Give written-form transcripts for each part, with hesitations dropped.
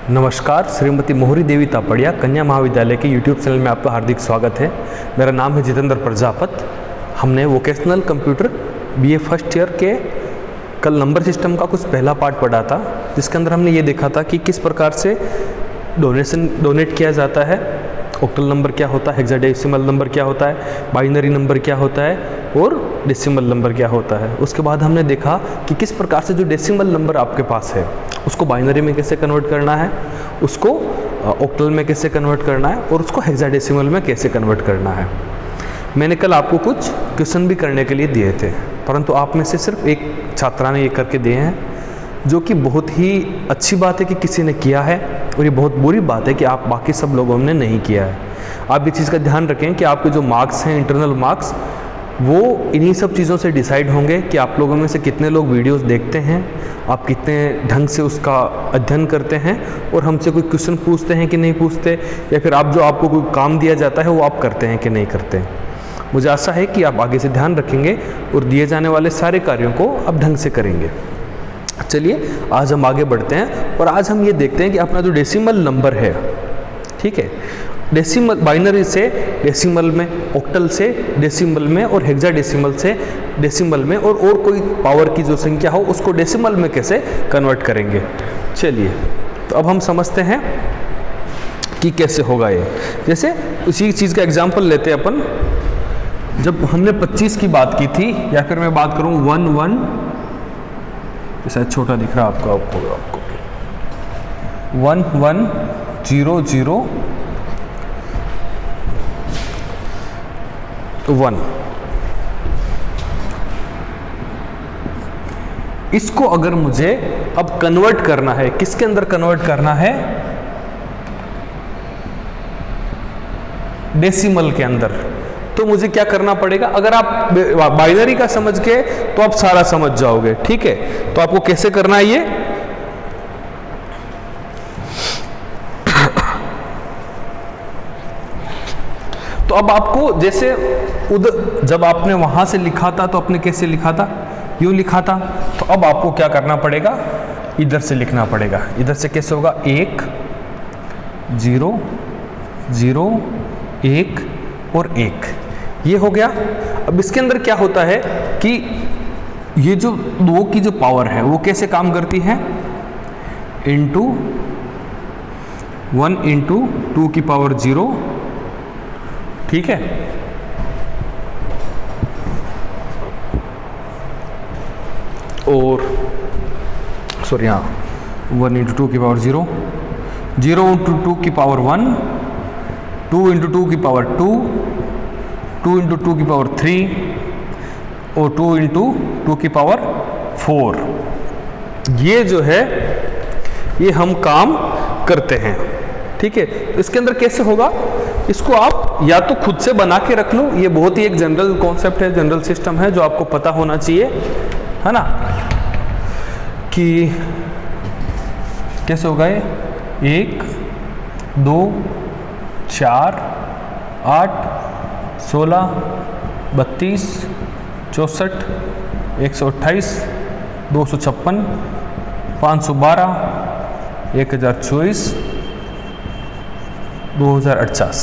नमस्कार, श्रीमती मोहरी देवी तापड़िया कन्या महाविद्यालय के YouTube चैनल में आपका हार्दिक स्वागत है। मेरा नाम है जितेंद्र प्रजापत। हमने vocational computer BA first year के कल नंबर सिस्टम का कुछ पहला पार्ट पढ़ा था, जिसके अंदर हमने ये देखा था कि किस प्रकार से डोनेट किया जाता है, ऑक्टल नंबर क्या होता है, हेक्साडेसिमल नंबर क्या होता है, बाइनरी नंबर क्या होता है और डेसिमल नंबर क्या होता है। उसके बाद हमने देखा कि किस प्रकार से जो डेसिमल नंबर आपके पास है उसको बाइनरी में कैसे कन्वर्ट करना है, उसको ऑक्टल में कैसे कन्वर्ट करना है और उसको हेक्साडेसिमल में कैसे कन्वर्ट करना है। मैंने कल आपको कुछ क्वेश्चन भी करने के लिए दिए थे, परंतु आप में से सिर्फ एक छात्रा ने ये करके दिए हैं, जो कि बहुत ही अच्छी बात है कि किसी ने किया है, और ये बहुत बुरी बात है कि आप बाकी सब लोगों ने नहीं किया है। आप इस चीज़ का ध्यान रखें कि आपके जो मार्क्स हैं, इंटरनल मार्क्स, वो इन्हीं सब चीज़ों से डिसाइड होंगे कि आप लोगों में से कितने लोग वीडियोस देखते हैं, आप कितने ढंग से उसका अध्ययन करते हैं और हमसे कोई क्वेश्चन पूछते हैं कि नहीं पूछते, या फिर आप जो आपको कोई काम दिया जाता है वो आप करते हैं कि नहीं करते। मुझे आशा है कि आप आगे से ध्यान रखेंगे और दिए जाने वाले सारे कार्यों को आप ढंग से करेंगे। चलिए आज हम आगे बढ़ते हैं और आज हम ये देखते हैं कि अपना जो डेसिमल नंबर है, ठीक है, डेसिमल बाइनरी से डेसिमल में, ऑक्टल से डेसिमल में और हेक्साडेसिमल से डेसिमल में और कोई पावर की जो संख्या हो उसको डेसिमल में कैसे कन्वर्ट करेंगे। चलिए तो अब हम समझते हैं कि कैसे होगा ये। जैसे उसी चीज़ का एग्जांपल लेते हैं अपन। जब हमने 25 की बात की थी, या फिर मैं बात करूं 11, शायद छोटा दिख रहा है आपको 1100 इसको अगर मुझे अब कन्वर्ट करना है, किसके अंदर कन्वर्ट करना है? डेसिमल के अंदर। तो मुझे क्या करना पड़ेगा? अगर आप बाइनरी का समझ के तो आप सारा समझ जाओगे, ठीक है। तो आपको कैसे करना है ये? तो अब आपको जैसे जब आपने वहां से लिखा था तो आपने कैसे लिखा था? यूं लिखा था। तो अब आपको क्या करना पड़ेगा? इधर से लिखना पड़ेगा। इधर से कैसे होगा? 1 0 0 1 और 1, ये हो गया। अब इसके अंदर क्या होता है कि ये जो 2 की जो पावर है वो कैसे काम करती है? 1 इंटू 2 की पावर 0, ठीक है। और सॉरी, हाँ, 1 इंटू 2 की पावर 0, 0 इंटू 2 की पावर 1, 2 इंटू 2 की पावर 2, 2 इंटू 2 की पावर 3 और 2 इंटू 2 की पावर 4। ये जो है ये हम काम करते हैं, ठीक है। इसके अंदर कैसे होगा? इसको आप या तो खुद से बना के रख लो, ये बहुत ही एक जनरल कॉन्सेप्ट है, जनरल सिस्टम है जो आपको पता होना चाहिए, है ना, कि कैसे होगा ये? 1 2 4 8 16 32 64 128 256 512 1024 2048।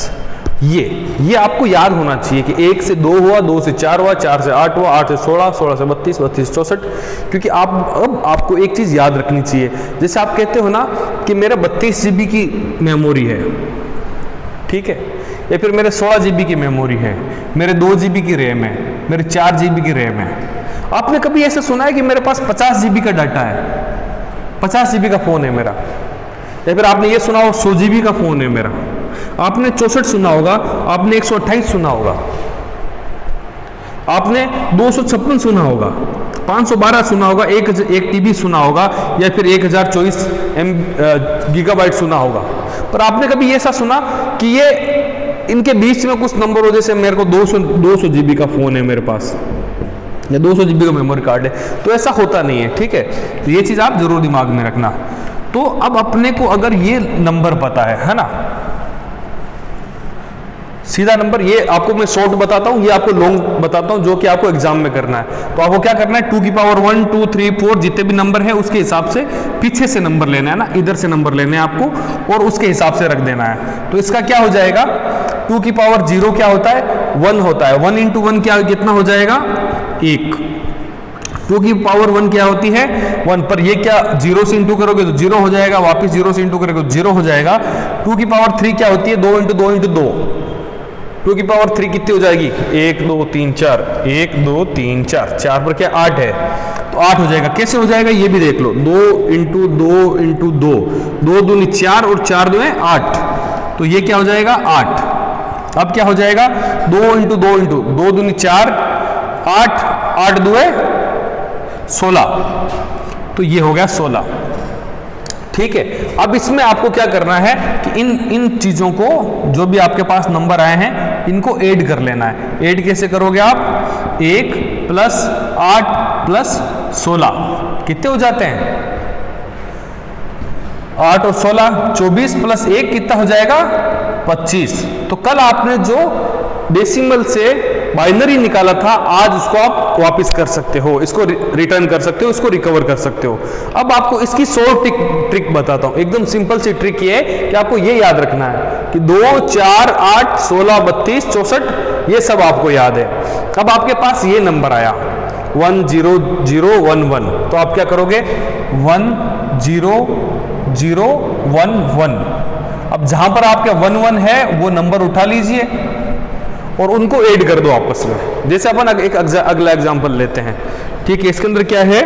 ये आपको याद होना चाहिए कि 1 से 2 हुआ, 2 से 4 हुआ, 4 से 8 हुआ, 8 से 16, 16 से 32, 32 से 64। क्योंकि अब आपको एक चीज़ याद रखनी चाहिए। जैसे आप कहते हो ना कि मेरा 32 GB की मेमोरी है, ठीक है, या फिर मेरे 16 GB की मेमोरी है, मेरे 2 GB की रैम है, मेरे 4 GB की रैम है। आपने कभी ऐसे सुना है कि मेरे पास 50 GB का डाटा है, 50 GB का फ़ोन है मेरा? या फिर आपने ये सुना हो 100 GB का फ़ोन है मेरा? आपने 64 सुना होगा, आपने 128 सुना होगा, आपने 256 सुना होगा, 512 सुना होगा, 1 TB सुना होगा, या फिर 1024 गीगाबाइट सुना होगा। पर आपने कभी ऐसा सुना कि ये इनके बीच में कुछ नंबर हो, जैसे मेरे को 200 GB का फ़ोन है मेरे पास, या 200 GB का मेमोरी कार्ड है? तो ऐसा होता नहीं है, ठीक है। तो ये चीज़ आप जरूर दिमाग में रखना। तो अब अपने को अगर ये नंबर पता है ना, सीधा नंबर, ये आपको मैं शॉर्ट बताता हूँ, ये आपको लॉन्ग बताता हूँ जो कि आपको एग्जाम में करना है। तो आपको क्या करना है, 2 की पावर 1 2 3 4 जितने भी नंबर है उसके हिसाब से पीछे से नंबर लेना है ना, इधर से नंबर लेने हैं आपको और उसके हिसाब से रख देना है। तो इसका क्या हो जाएगा, 2 की पावर 0 क्या होता है, 1 होता है, 1 इंटू 1 क्या कितना हो जाएगा, 1। 2 की पावर 1 क्या होती है, 1, पर ये क्या 0 से इंटू करोगे तो 0 हो जाएगा, वापस 0 से इंटू करोगे तो 0 हो जाएगा। 2 की पावर 3 क्या होती है, 2 इंटू 2 इंटू 2, 2 की पावर 3 कितनी हो जाएगी, 1 2 3 4, 1 2 3 4, 4 पर क्या 8 है, तो 8 हो जाएगा। कैसे हो जाएगा ये भी देख लो, 2 इंटू 2 इंटू 2, 2 दूनी 4 और 4 दूनी 8, तो ये क्या हो जाएगा 8। अब क्या हो जाएगा, 2 इंटू 2 इंटू 2 दूनी 4, 8, 8 दूए 16, तो ये हो गया 16। ठीक है, अब इसमें आपको क्या करना है कि इन चीजों को, जो भी आपके पास नंबर आए हैं, इनको ऐड कर लेना है। ऐड कैसे करोगे आप, 1 प्लस 8 प्लस 16 कितने हो जाते हैं, 8 और 16 24 प्लस 1 कितना हो जाएगा 25। तो कल आपने जो डेसिमल से बाइनरी निकाला था, आज उसको आप वापस कर सकते हो, इसको रिटर्न कर सकते हो, इसको रिकवर कर सकते हो। अब आपको इसकी शॉर्ट ट्रिक बताता हूं, एकदम सिंपल सी ट्रिक ये है कि आपको ये याद रखना है कि 2 4 8 16 32 64 ये सब आपको याद है। अब आपके पास ये नंबर आया 1 0 0 1 1, तो आप क्या करोगे 1 0 0 1 1। अब जहां पर आपका 1 1 है वो नंबर उठा लीजिए और उनको ऐड कर दो आपस में। जैसे अपन एक अगला एग्जांपल लेते हैं, ठीक है, इसके अंदर क्या है,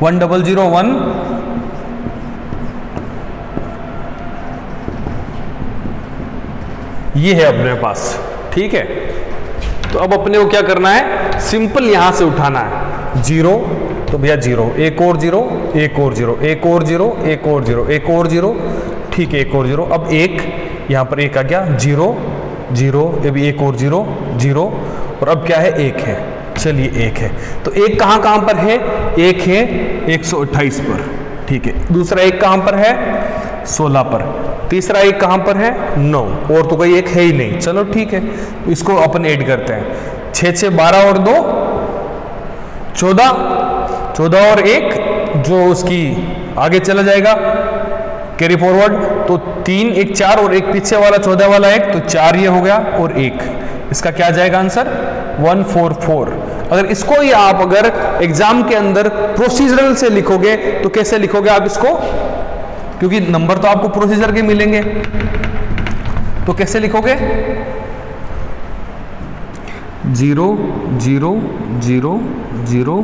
वन 0 0 1 ये है अपने पास। ठीक है, तो अब अपने को क्या करना है, सिंपल यहां से उठाना है 0, तो भैया 0, एक और 0 एक और 0 एक और 0 एक और 0 एक और 0, ठीक है, एक और 0। अब 1 यहां पर 1 आ गया, 0 0, ये भी एक और 0 0, और अब क्या है 1 है, चलिए 1 है। तो 1 कहां कहां पर है, 1 है 128 पर, ठीक है, दूसरा 1 कहां पर है 16 पर, तीसरा 1 कहां पर है 9, और तो कोई 1 है ही नहीं। चलो ठीक है, इसको अपन ऐड करते हैं, 6 6 12 और 2 14, 14 और 1 जो उसकी आगे चला जाएगा कैरी फॉरवर्ड, तो 3 1 4 और एक पीछे वाला 14 वाला 1, तो 4 ये हो गया और 1, इसका क्या जाएगा आंसर 144। अगर इसको ही आप अगर एग्जाम के अंदर प्रोसीजरल से लिखोगे तो कैसे लिखोगे आप इसको, क्योंकि नंबर तो आपको प्रोसीजर के मिलेंगे, तो कैसे लिखोगे 0 0 0 0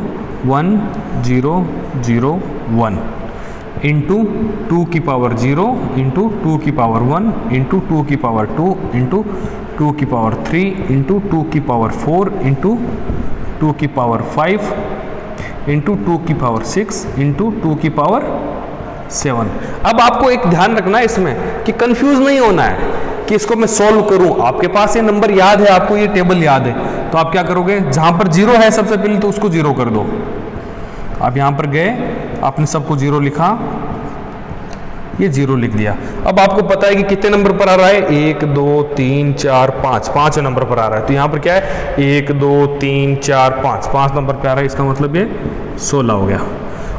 1 0 0 1 इंटू 2 की पावर 0 इंटू 2 की पावर 1 इंटू 2 की पावर 2 इंटू 2 की पावर 3 इंटू 2 की पावर 4 इंटू 2 की पावर 5 इंटू 2 की पावर 6 इंटू 2 की पावर 7। अब आपको एक ध्यान रखना है इसमें कि कंफ्यूज नहीं होना है कि इसको मैं सॉल्व करूं। आपके पास ये नंबर याद है, आपको ये टेबल याद है, तो आप क्या करोगे, जहां पर 0 है सबसे पहले तो उसको 0 कर दो। आप यहां पर गए, आपने सबको 0 लिखा, ये 0 लिख दिया। अब आपको पता है कि कितने नंबर पर आ रहा है, 1 2 3 4 5, 5 नंबर पर आ रहा है। तो यहां पर क्या है 1 2 3 4 5, 5 नंबर पर आ रहा है, इसका मतलब ये 16 हो गया।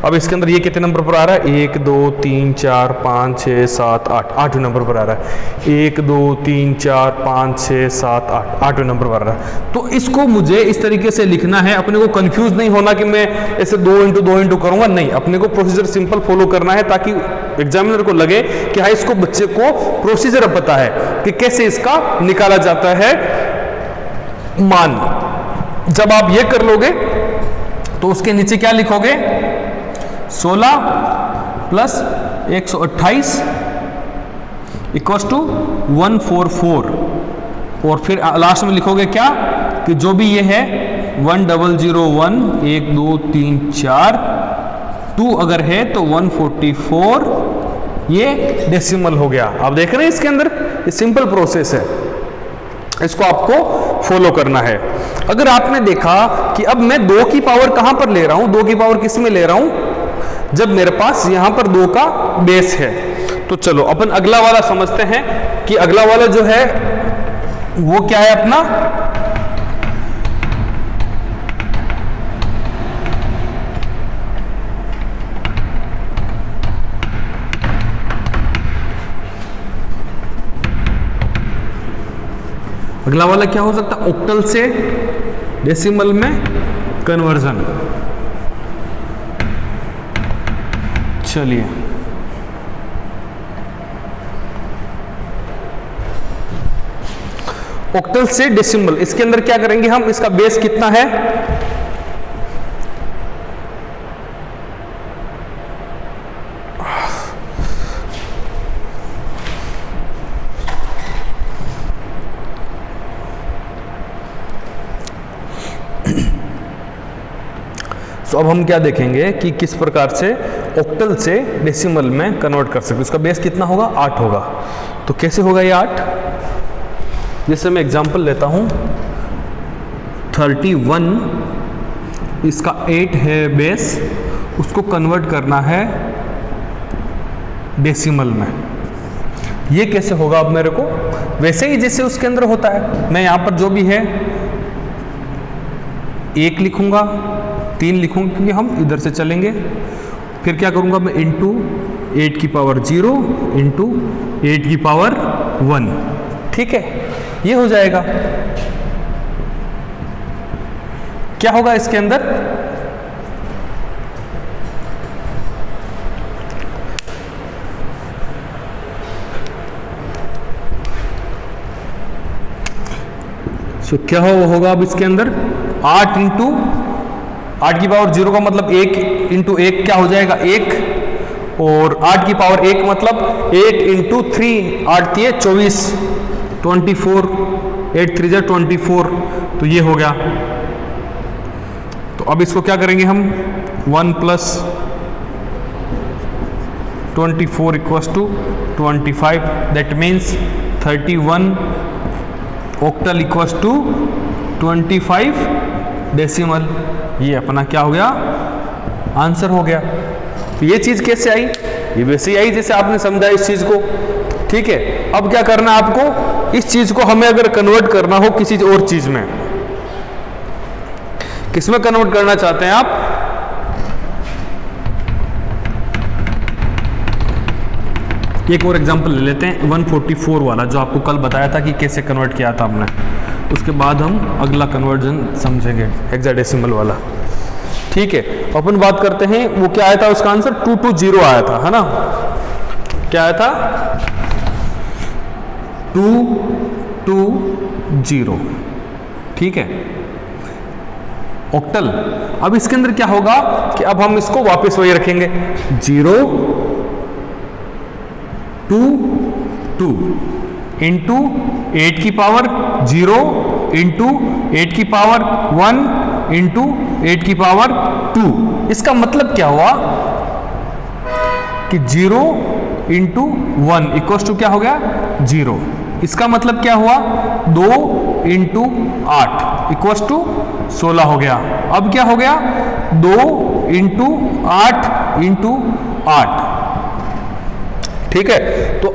अब इसके अंदर ये कितने नंबर पर आ रहा है, 1 2 3 4 5 6 7 8, 8वें नंबर पर आ रहा है, 1 2 3 4 5 6 7 8, 8वें नंबर पर आ रहा है। तो इसको मुझे इस तरीके से लिखना है, अपने को कंफ्यूज नहीं होना कि मैं ऐसे 2 इंटू 2 इंटू करूंगा, नहीं, अपने को प्रोसीजर सिंपल फॉलो करना है ताकि एग्जामिनर को लगे कि हाँ इसको बच्चे को प्रोसीजर पता है कि कैसे इसका निकाला जाता है मान। जब आप ये कर लोगे तो उसके नीचे क्या लिखोगे, 16 प्लस 128 इक्वल्स टू 144, और फिर लास्ट में लिखोगे क्या कि जो भी ये है 1 0 0 1 1 2 3 4 2 अगर है तो 144 ये डेसिमल हो गया। आप देख रहे हैं इसके अंदर ये सिंपल प्रोसेस है, इसको आपको फॉलो करना है। अगर आपने देखा कि अब मैं 2 की पावर कहां पर ले रहा हूं, 2 की पावर किस में ले रहा हूं, जब मेरे पास यहां पर 2 का बेस है। तो चलो अपन अगला वाला समझते हैं कि अगला वाला जो है वो क्या है अपना, अगला वाला क्या हो सकता है, ऑक्टल से डेसिमल में कन्वर्जन। चलिए ऑक्टल से डेसिमल, इसके अंदर क्या करेंगे हम, इसका बेस कितना है, तो अब हम क्या देखेंगे कि किस प्रकार से ऑक्टल से डेसिमल में कन्वर्ट कर सकते। इसका बेस कितना होगा, 8 होगा। तो कैसे होगा ये 8, जैसे मैं एग्जांपल लेता हूं 31, इसका 8 है बेस, उसको कन्वर्ट करना है डेसिमल में। ये कैसे होगा अब मेरे को, वैसे ही जैसे उसके अंदर होता है। मैं यहां पर जो भी है 1 लिखूंगा, 3 लिखूंगा क्योंकि हम इधर से चलेंगे। फिर क्या करूंगा मैं, इंटू 8 की पावर 0 इंटू 8 की पावर 1, ठीक है, ये हो जाएगा। क्या होगा इसके अंदर, सो क्या होगा अब इसके अंदर 8 इंटू 8 की पावर 0 का मतलब 1 इंटू 1 क्या हो जाएगा 1, और 8 की पावर 1 मतलब 8 इंटू 3, 8 3 24, 24, 8 3 24, तो ये हो गया। तो अब इसको क्या करेंगे हम, 1 plus 24 equals to 25, that means 31 octal equals to 25 decimal. ये अपना क्या हो गया, आंसर हो गया। तो ये चीज कैसे आई, ये वैसे ही आई जैसे आपने समझा इस चीज को, ठीक है। अब क्या करना है आपको, इस चीज को हमें अगर कन्वर्ट करना हो किसी और चीज में, किसमें कन्वर्ट करना चाहते हैं आप, एक और एग्जांपल ले लेते हैं 144 वाला, जो आपको कल बताया था कि कैसे कन्वर्ट किया था हमने। उसके बाद हम अगला कन्वर्जन समझेंगे हेक्साडेसिमल वाला, ठीक है। अपन बात करते हैं वो क्या आया था, उसका आंसर 220 आया था, है ना। क्या आया था, 220, ठीक है, ऑक्टल। अब इसके अंदर क्या होगा कि अब हम इसको वापस वही रखेंगे, 0 2 2 इंटू 8 की पावर 0 इंटू 8 की पावर 1 इंटू 8 की पावर 2। इसका मतलब क्या हुआ कि 0 इंटू 1 इक्वल्स टू क्या हो गया 0। इसका मतलब क्या हुआ 2 इंटू 8 इक्वल्स टू 16 हो गया। अब क्या हो गया 2 इंटू 8 इंटू 8, ठीक है। तो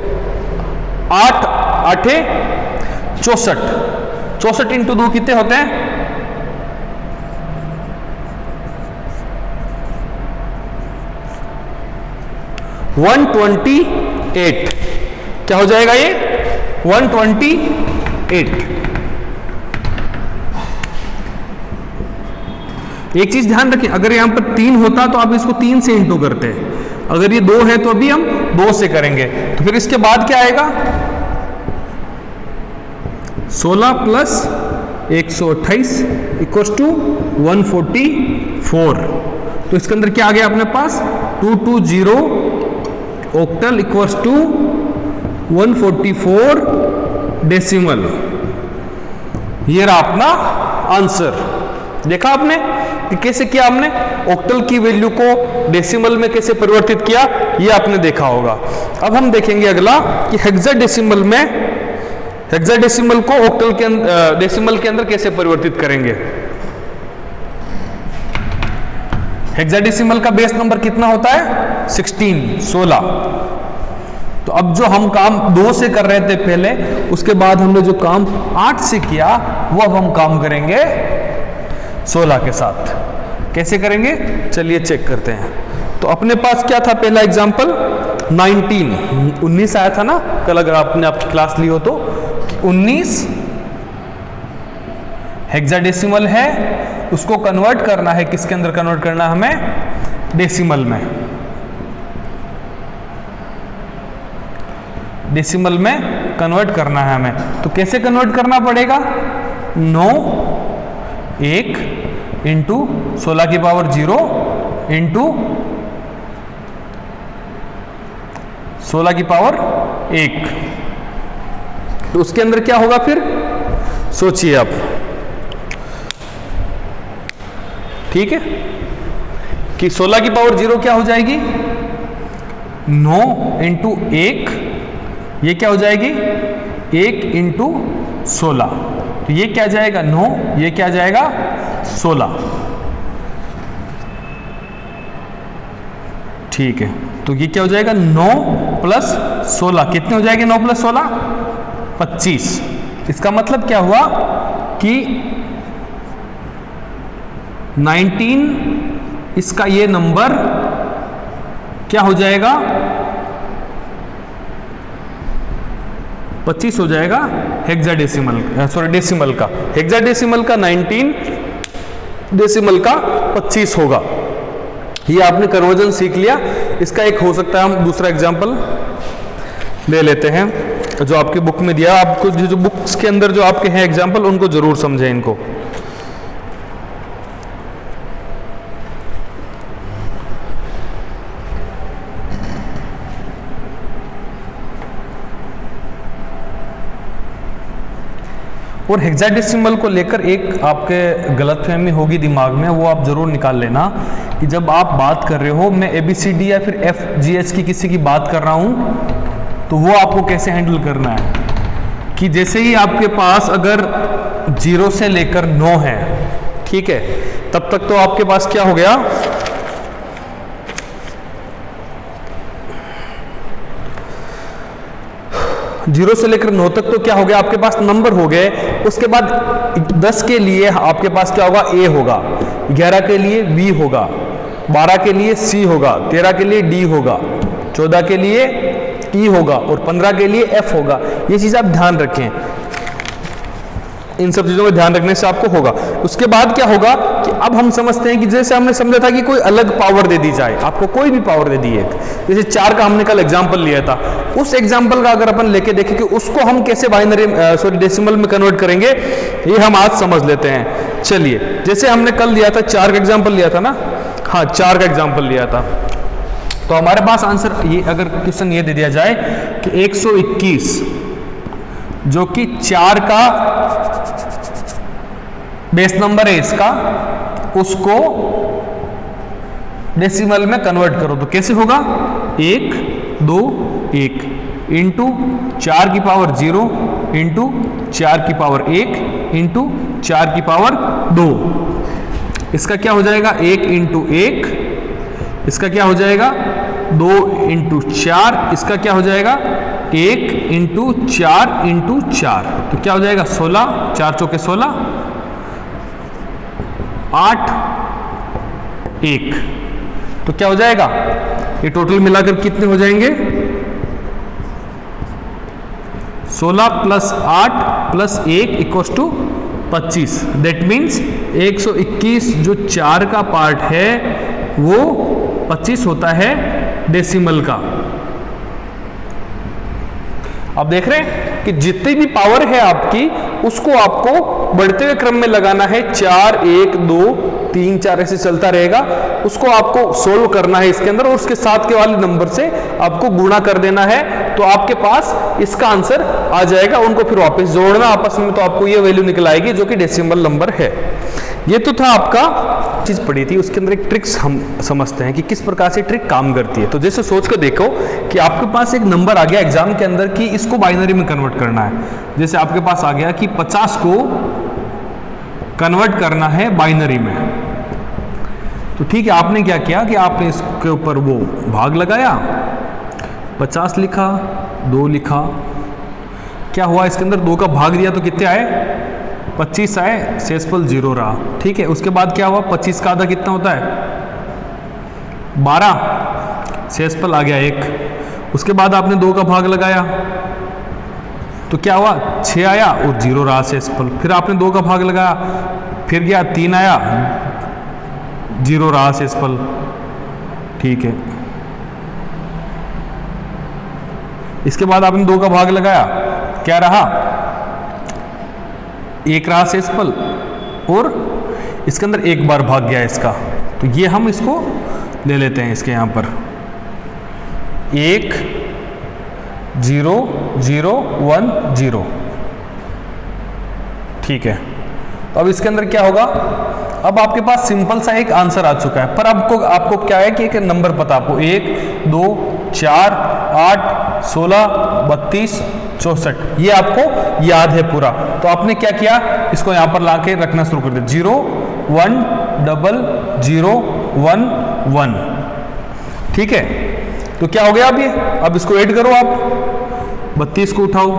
8 8 64, 64 इंटू 2 कितने होते हैं 128। क्या हो जाएगा ये 128। एक चीज ध्यान रखें, अगर यहां पर 3 होता तो आप इसको 3 से इंटू करते हैं, अगर ये 2 है तो अभी हम 2 से करेंगे। तो फिर इसके बाद क्या आएगा 16 प्लस 128 इक्वल्स टू 144। तो इसके अंदर क्या आ गया अपने पास 220 ऑक्टल इक्वल्स टू 144 डेसिमल। ये रहा अपना आंसर। देखा आपने, कि कैसे किया हमने, ऑक्टल की वैल्यू को डेसिमल में कैसे परिवर्तित किया, ये आपने देखा होगा। अब हम देखेंगे अगला कि हेक्साडेसिमल में, हेक्साडेसिमल को ऑक्टल के डेसिमल के अंदर कैसे परिवर्तित करेंगे। हेक्साडेसिमल का बेस नंबर कितना होता है, 16। तो अब जो हम काम 2 से कर रहे थे पहले, उसके बाद हमने जो काम 8 से किया, वो अब हम काम करेंगे 16 के साथ। कैसे करेंगे, चलिए चेक करते हैं। तो अपने पास क्या था, पहला एग्जांपल 19 आया था ना कल, अगर आपने आपकी क्लास ली हो तो 19 हेक्साडेसिमल है, उसको कन्वर्ट करना है, किसके अंदर कन्वर्ट करना है हमें, डेसिमल में। डेसिमल में कन्वर्ट करना है हमें, तो कैसे कन्वर्ट करना पड़ेगा, 9 1 इंटू 16 की पावर 0 इंटू 16 की पावर 1। तो उसके अंदर क्या होगा फिर, सोचिए आप, ठीक है, कि 16 की पावर 0 क्या हो जाएगी, 9 इंटू 1, ये क्या हो जाएगी 1 इंटू 16, तो ये क्या जाएगा 9, ये क्या जाएगा 16, ठीक है। तो ये क्या हो जाएगा 9 प्लस 16, कितने हो जाएंगे 9 प्लस 16, 25। इसका मतलब क्या हुआ कि 19, इसका ये नंबर क्या हो जाएगा, 25 हो जाएगा हेक्साडेसिमल, सॉरी डेसिमल का, हेक्साडेसिमल का 19, डेसिमल का 25 होगा। ये आपने कन्वर्जन सीख लिया। इसका एक हो सकता है, हम दूसरा एग्जांपल ले लेते हैं जो आपकी बुक में दिया। आपको जो बुक्स के अंदर जो आपके हैं एग्जांपल, उनको जरूर समझें इनको। और हेक्साडेसिमल को लेकर एक आपके गलतफहमी होगी दिमाग में, वो आप जरूर निकाल लेना कि जब आप बात कर रहे हो, मैं ABCD या फिर FGH की किसी की बात कर रहा हूं, तो वो आपको कैसे हैंडल करना है कि जैसे ही आपके पास अगर 0 से लेकर 9 है, ठीक है, तब तक तो आपके पास क्या हो गया, जीरो से लेकर 9 तक तो क्या हो गया, आपके पास नंबर हो गए। उसके बाद 10 के लिए आपके पास क्या होगा, A होगा, 11 के लिए B होगा, 12 के लिए C होगा, 13 के लिए D होगा, 14 के लिए E होगा और 15 के लिए F होगा। ये चीज़ आप ध्यान रखें, इन सब चीज़ों को ध्यान रखने से आपको होगा। उसके बाद क्या होगा कि अब हम समझते हैं कि जैसे हमने समझा था कि कोई अलग पावर दे दी जाए, आपको कोई भी पावर दे दी है, जैसे 4 का हमने कल एग्जांपल लिया था, उस एग्जांपल का अगर अपन लेके देखें कि उसको हम कैसे बाइनरी डेसिमल में कन्वर्ट करेंगे, ये हम आज समझ लेते हैं। चलिए, जैसे हमने कल लिया था 4 का एग्जाम्पल लिया था ना, हाँ 4 का एग्जाम्पल लिया था, तो हमारे पास आंसर ये, अगर क्वेश्चन ये दे दिया जाए कि 121 जो कि 4 का बेस नंबर है इसका, उसको डेसिमल में कन्वर्ट करो, तो कैसे होगा, 1 2 1 इंटू 4 की पावर 0 इंटू 4 की पावर 1 इंटू 4 की पावर 2। इसका क्या हो जाएगा, 1 इंटू 1, इसका क्या हो जाएगा 2 इंटू 4, इसका क्या हो जाएगा 1 इंटू 4 इंटू 4, तो क्या हो जाएगा 16, 4 चौके 16, 8 1, तो क्या हो जाएगा, ये टोटल मिलाकर कितने हो जाएंगे, 16 plus 8 plus 1 equals to 25। That means 121 जो 4 का पार्ट है वो 25 होता है डेसिमल का। आप देख रहे हैं कि जितनी भी पावर है आपकी, उसको आपको बढ़ते हुए क्रम में लगाना है, 4 1 2 3 4 ऐसे चलता रहेगा, उसको आपको सोल्व करना है इसके अंदर, और उसके साथ के वाले नंबर से आपको गुणा कर देना है, तो आपके पास इसका आंसर आ जाएगा। उनको फिर वापस जोड़ना आपस में, तो आपको ये वैल्यू निकल आएगी जो कि डेसिमल नंबर है। ये तो था आपका चीज़ पढ़ी थी उसके अंदर एक ट्रिक्स हम समझते हैं कि किस प्रकार से ट्रिक काम करती है। तो जैसे सोच कर देखो कि आपके पास एक नंबर आ गया एग्जाम के अंदर कि इसको बाइनरी में कन्वर्ट करना है। जैसे आपके पास आ गया कि 50 को कन्वर्ट करना है बाइनरी में, तो ठीक है, आपने क्या किया कि आपने इसके ऊपर वो भाग लगाया, 50 लिखा, 2 लिखा, क्या हुआ इसके अंदर 2 का भाग दिया तो कितने आए, 25 आए, शेषफल 0 रहा। ठीक है, उसके बाद क्या हुआ, 25 का आधा कितना होता है, 12, शेषफल आ गया 1। उसके बाद आपने 2 का भाग लगाया तो क्या हुआ, 6 आया और 0 रहा शेषफल। फिर आपने 2 का भाग लगाया, फिर गया 3 आया, 0 रहा शेषफल। ठीक है, इसके बाद आपने 2 का भाग लगाया, क्या रहा, 1 रहा शेषफल, और इसके अंदर 1 बार भाग गया इसका, तो ये हम इसको ले लेते हैं इसके यहां पर 1 0 0 1 0। ठीक है, तो अब इसके अंदर क्या होगा, अब आपके पास सिंपल सा एक आंसर आ चुका है, पर आपको क्या है कि एक नंबर पता, आपको 1 2 4 8 16 32 64 ये आपको याद है पूरा। तो आपने क्या किया, इसको यहां पर लाके रखना शुरू कर दिया, 0 1 0 0 1 1। ठीक है, तो क्या हो गया अब ये, अब इसको ऐड करो आप, 32 को उठाओ,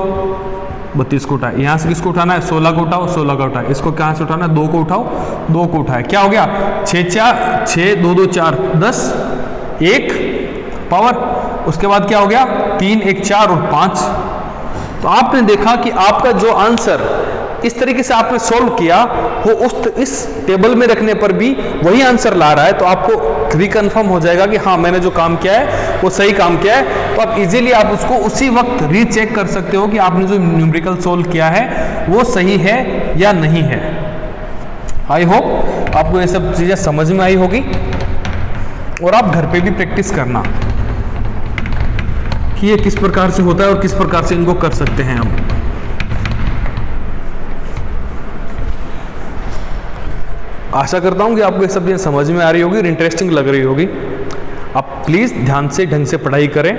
32 को उठाए, यहां से किसको उठाना है, 16 को उठाओ, 16 का उठाए, इसको कहां से उठाना है, 2 को उठाओ, 2 को उठाए, क्या हो गया, 6 4 6 2 2 4 10 1 पावर, उसके बाद क्या हो गया, 3 1 4 और 5। तो आपने देखा कि आपका जो आंसर इस तरीके से आपने सोल्व किया वो इस टेबल में रखने पर भी वही आंसर ला रहा है, तो आपको रिकन्फर्म हो जाएगा कि हाँ मैंने जो काम किया है वो सही काम किया है। तो आप इजीली आप उसको उसी वक्त रीचेक कर सकते हो कि आपने जो न्यूमेरिकल सोल्व किया है वो सही है या नहीं है। आई होप आपको ये सब चीजें समझ में आई होगी, और आप घर पे भी प्रैक्टिस करना कि ये किस प्रकार से होता है और किस प्रकार से इनको कर सकते हैं हम। आशा करता हूं कि आपको ये सब चीजें समझ में आ रही होगी और इंटरेस्टिंग लग रही होगी। आप प्लीज ध्यान से ढंग से पढ़ाई करें,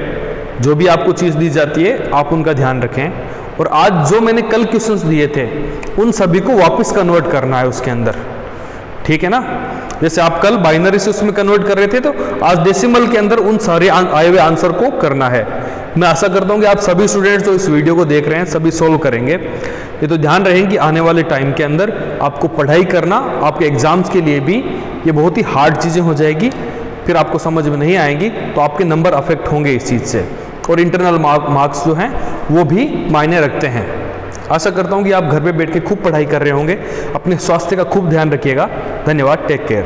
जो भी आपको चीज दी जाती है आप उनका ध्यान रखें, और आज जो मैंने कल क्वेश्चंस दिए थे उन सभी को वापस कन्वर्ट करना है उसके अंदर। ठीक है ना, जैसे आप कल बाइनरी से उसमें कन्वर्ट कर रहे थे, तो आज डेसिमल के अंदर उन सारे आए हुए आंसर को करना है। मैं आशा करता हूं कि आप सभी स्टूडेंट्स जो इस वीडियो को देख रहे हैं सभी सोल्व करेंगे। ये तो ध्यान रहे कि आने वाले टाइम के अंदर आपको पढ़ाई करना, आपके एग्जाम्स के लिए भी ये बहुत ही हार्ड चीज़ें हो जाएगी, फिर आपको समझ में नहीं आएंगी, तो आपके नंबर अफेक्ट होंगे इस चीज़ से, और इंटरनल मार्क्स जो हैं वो भी मायने रखते हैं। आशा करता हूं कि आप घर पे बैठ के खूब पढ़ाई कर रहे होंगे। अपने स्वास्थ्य का खूब ध्यान रखिएगा। धन्यवाद, टेक केयर।